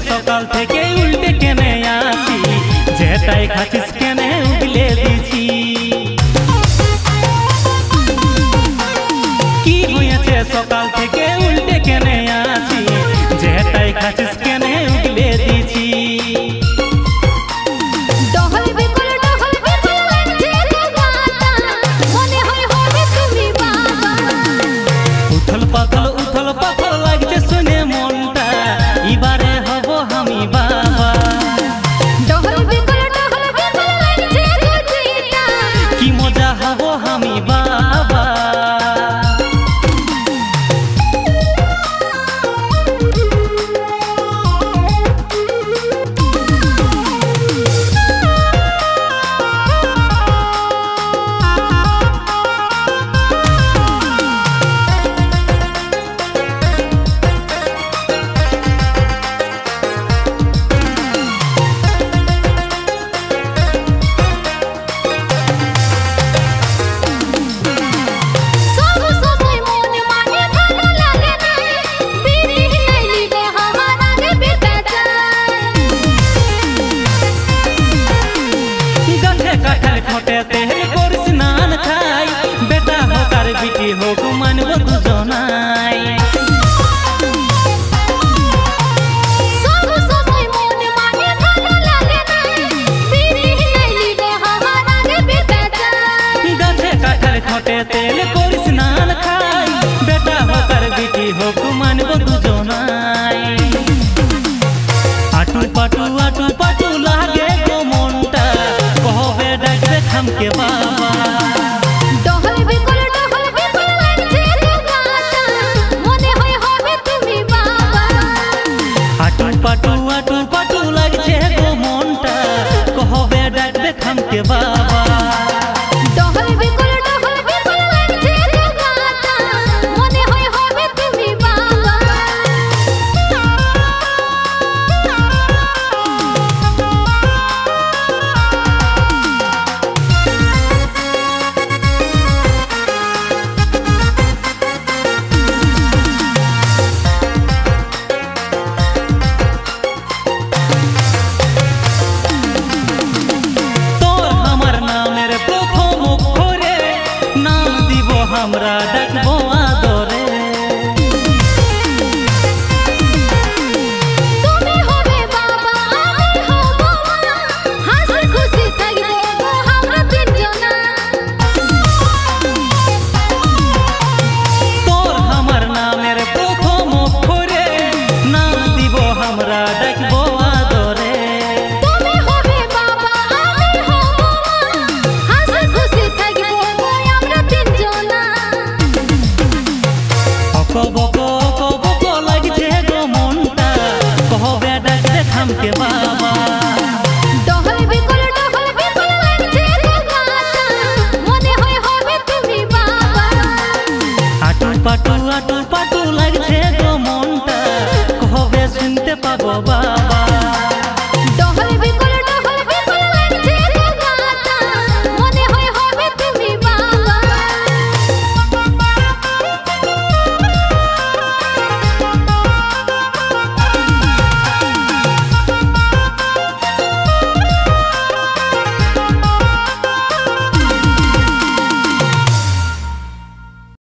সকাল থেকে উল্টে কেনে আছি, যেটাই খাচ্ছিস কেনে উগলে দিছি। কি হয়েছে সকাল থেকে উল্টে কেনে আছি, যেটাই খাচ্ছিস কেনে উগলে দিছি। উথল পাথল লাগছে শুনে মনটা, এবারে হব আমি বাবা। কি মজা হব আমি বাবা। মানব দুজনাই গাছে কাঠার খটে তেল করি স্নান খাই, বেটা হোক আর বিটি হোক মানব দুজনাই। আটু পাটু লাগে গো মনটা, কবে ডাকবে খামকে বাবা। পাটু লাগছে গো মনটা, কবে ডাকবে খামকে বাবা। আমরা ডাকবো আদরে, তুমি হবে বাবা আমি হব মা, হাসি খুশি থাকবো আমরা তিনজনা। তোর আমার নামের প্রথম অক্ষরে নাম দিব আমরা ডাকবো আদরে। তুমি হবে বাবা আমি হব মা, হাসি খুশি থাকবো আমরা তিনজনা। কব লাগছে গো মনটা, কবে ডাকবে খামকে বাবা। ডহল বিকল লাগছে গো গাটা, মনে হয় হবে তুমি বাবা। আটু পাটু লাগছে গো মনটা, কবে শুনতে পাবো বাবা।